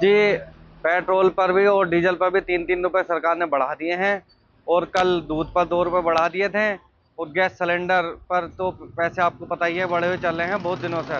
जी, petrol पर भी और डीजल पर भी 3-3 रुपए सरकार ने बढ़ा दिए हैं। और कल दूध पर 2 रुपए बढ़ा दिए थे। और गैस सिलेंडर पर तो पैसे आपको पता ही है, बढ़े हुए चल रहे हैं बहुत दिनों से।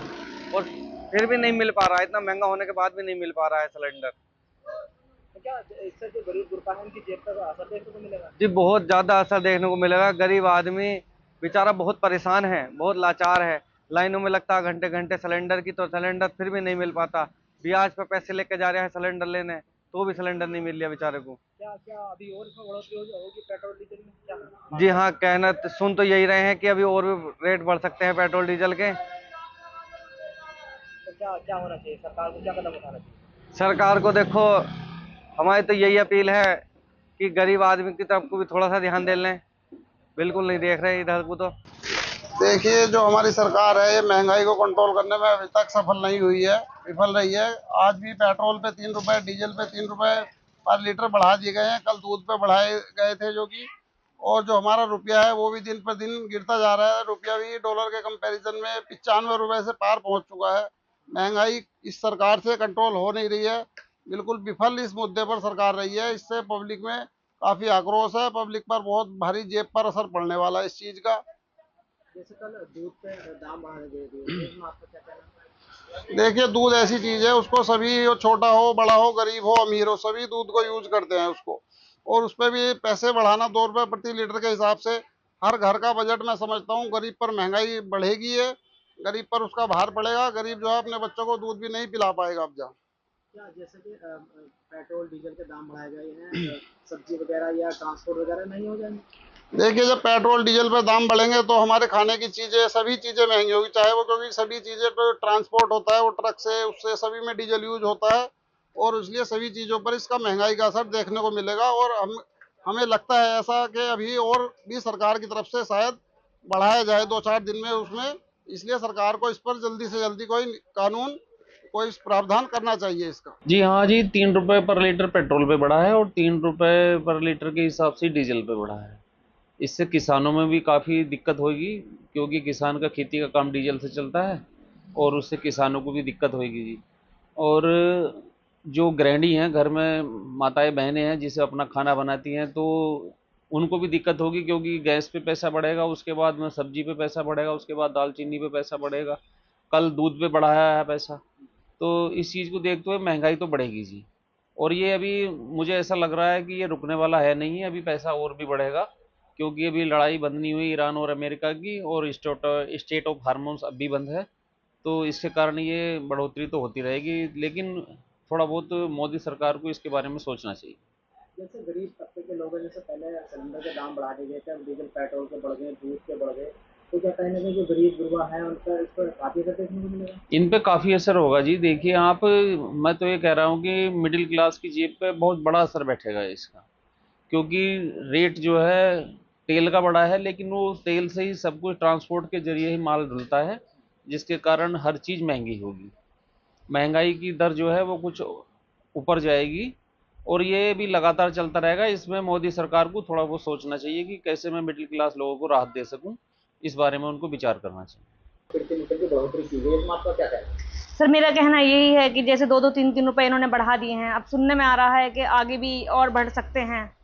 और फिर भी नहीं मिल पा रहा है, इतना महंगा होने के बाद भी नहीं मिल पा रहा है सिलेंडर। तो क्या इससे जो गरीब गुरबा है उनकी जेब पर असर देखने को मिलेगा? जी, बहुत ज्यादा असर देखने को मिलेगा। गरीब आदमी बेचारा बहुत परेशान है, बहुत लाचार है। लाइनों में लगता है घंटे घंटे सिलेंडर की, तो सिलेंडर फिर भी नहीं मिल पाता। ब्याज पर पैसे लेके जा रहे हैं सिलेंडर लेने, तो भी सिलेंडर नहीं मिल रहा बेचारे को। क्या क्या अभी और इसमें बढ़ोतरी होगी पेट्रोल डीजल में क्या? जी हाँ, कहना सुन तो यही रहे हैं कि अभी और भी रेट बढ़ सकते हैं पेट्रोल डीजल के। तो क्या क्या होना चाहिए, सरकार को क्या कदम उठाना चाहिए? सरकार को देखो, हमारी तो यही अपील है कि गरीब आदमी की तरफ को भी थोड़ा सा ध्यान दे लें। बिल्कुल नहीं देख रहे इधर को तो। देखिए, जो हमारी सरकार है ये महंगाई को कंट्रोल करने में अभी तक सफल नहीं हुई है, विफल रही है। आज भी पेट्रोल पे 3 रुपए, डीजल पे 3 रुपए पर लीटर बढ़ा दिए गए हैं। कल दूध पे बढ़ाए गए थे जो कि, और जो हमारा रुपया है वो भी दिन पर दिन गिरता जा रहा है। रुपया भी डॉलर के कंपैरिजन में 95 रुपए से पार पहुंच चुका है। महंगाई इस सरकार से कंट्रोल हो नहीं रही है। बिल्कुल विफल इस मुद्दे पर सरकार रही है। इससे पब्लिक में काफी आक्रोश है। पब्लिक पर बहुत भारी जेब पर असर पड़ने वाला है इस चीज का। जैसे कल दूध पे दाम बढ़ा दिए थे, तो इसमें आपका क्या कहना है? देखिए, दूध ऐसी चीज है, उसको सभी, वो छोटा हो, बड़ा हो, गरीब हो, अमीर हो, सभी दूध को यूज करते हैं उसको। और उस पे भी पैसे बढ़ाना 2 रुपए प्रति लीटर के हिसाब से हर घर का बजट, मैं समझता हूँ गरीब पर महंगाई बढ़ेगी है। गरीब पर उसका भार पड़ेगा। गरीब जो है अपने बच्चों को दूध भी नहीं पिला पाएगा अब जा। क्या जैसे कि पेट्रोल डीजल के दाम बढ़ाए गए हैं, सब्जी वगैरह या ट्रांसपोर्ट वगैरह नहीं हो जाएंगे? देखिए, जब पेट्रोल डीजल पे दाम बढ़ेंगे तो हमारे खाने की चीजें, सभी चीजें महंगी होगी, चाहे वो, क्योंकि सभी चीजें तो ट्रांसपोर्ट होता है वो ट्रक से, उससे सभी में डीजल यूज होता है। और इसलिए सभी चीजों पर इसका महंगाई का असर देखने को मिलेगा। और हमें लगता है ऐसा कि अभी और भी सरकार की तरफ से शायद बढ़ाया जाए 2-4 दिन में उसमें। इसलिए सरकार को इस पर जल्दी से जल्दी कोई कानून, कोई प्रावधान करना चाहिए इसका। जी हाँ जी, 3 रुपए पर लीटर पेट्रोल पे बढ़ा है और 3 रुपए पर लीटर के हिसाब से डीजल पे बढ़ा है। इससे किसानों में भी काफ़ी दिक्कत होगी, क्योंकि किसान का खेती का काम डीजल से चलता है और उससे किसानों को भी दिक्कत होगी जी। और जो गृहिणी हैं, घर में माताएं बहनें हैं जिसे अपना खाना बनाती हैं, तो उनको भी दिक्कत होगी, क्योंकि गैस पे पैसा बढ़ेगा, उसके बाद में सब्जी पे पैसा बढ़ेगा, उसके बाद दाल चीनी पे पैसा बढ़ेगा। कल दूध पे बढ़ाया है पैसा। तो इस चीज़ को देखते हुए महंगाई तो बढ़ेगी जी। और ये अभी मुझे ऐसा लग रहा है कि ये रुकने वाला है नहीं है, अभी पैसा और भी बढ़ेगा, क्योंकि अभी लड़ाई बंद नहीं हुई ईरान और अमेरिका की, और स्टेट ऑफ हार्मोन्स अब भी बंद है। तो इसके कारण ये बढ़ोतरी तो होती रहेगी, लेकिन थोड़ा बहुत मोदी सरकार को इसके बारे में सोचना चाहिए। जैसे गरीब तबके के लोग हैं, जैसे पहले सिलेंडर के दाम बढ़ा दिए गए थे, अब डीजल पेट्रोल के बढ़ गए, दूध के बढ़ गए, तो क्या कहीं ना कहीं जो गरीब गुरबा है उनका इस पर काफी असर देखने को मिलेगा? इन पे काफ़ी असर होगा जी। देखिए आप, मैं तो ये कह रहा हूँ कि मिडिल क्लास की जेब पे बहुत बड़ा असर बैठेगा इसका, क्योंकि रेट जो है तेल का बढ़ा है, लेकिन वो तेल से ही सब कुछ ट्रांसपोर्ट के जरिए ही माल ढुलता है, जिसके कारण हर चीज़ महंगी होगी। महंगाई की दर जो है वो कुछ ऊपर जाएगी, और ये भी लगातार चलता रहेगा। इसमें मोदी सरकार को थोड़ा बहुत सोचना चाहिए कि कैसे मैं मिडिल क्लास लोगों को राहत दे सकूं, इस बारे में उनको विचार करना चाहिए। प्रति लीटर की बढ़ोतरी की गई, इसमें आपका क्या कहना है? सर मेरा कहना यही है कि जैसे 2-2 3-3 रुपए इन्होंने बढ़ा दिए हैं, अब सुनने में आ रहा है कि आगे भी और बढ़ सकते हैं।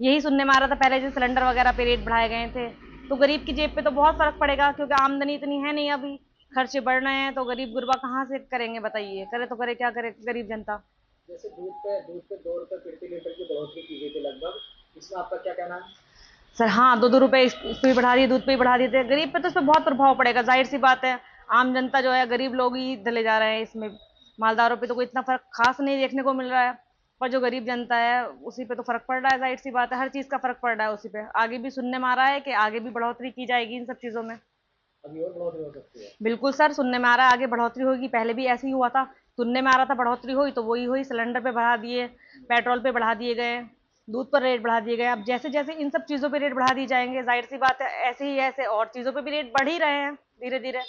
यही सुनने में आ रहा था पहले, जो सिलेंडर वगैरह पे रेट बढ़ाए गए थे, तो गरीब की जेब पे तो बहुत फर्क पड़ेगा, क्योंकि आमदनी इतनी है नहीं अभी, खर्चे बढ़ रहे हैं, तो गरीब गुरबा कहाँ से करेंगे बताइए, करे तो करे क्या करे गरीब जनता। जैसे दूध पे 2 रुपए प्रति लीटर की बढ़ोतरी की गई थी लगभग, इसमें आपका क्या कहना है? सर हाँ, 2-2 रुपए इस पे भी बढ़ा दिए, दूध पे भी बढ़ा दिए थे, गरीब पे तो इस पर बहुत प्रभाव पड़ेगा, जाहिर सी बात है। आम जनता जो है, गरीब लोग ही धले जा रहे हैं इसमें। मालदारों पे तो कोई इतना फर्क खास नहीं देखने को मिल रहा है, पर जो गरीब जनता है उसी पे तो फर्क पड़ रहा है, जाहिर सी बात है, हर चीज का फर्क पड़ रहा है उसी पे। आगे भी सुनने में आ रहा है कि आगे भी बढ़ोतरी की जाएगी इन सब चीजों में। अभी और बढ़ोतरी हो सकती है? बिल्कुल सर, सुनने में आ रहा है आगे बढ़ोतरी होगी, पहले भी ऐसे ही हुआ था। सुनने में आ रहा था बढ़ोतरी हुई तो वही हुई, सिलेंडर पे बढ़ा दिए, पेट्रोल पे बढ़ा दिए गए, दूध पर रेट बढ़ा दिए गए। अब जैसे जैसे इन सब चीज़ों पे रेट बढ़ा दिए जाएंगे, जाहिर सी बात है ऐसे ही ऐसे और चीज़ों पे भी रेट बढ़ ही रहे हैं धीरे धीरे।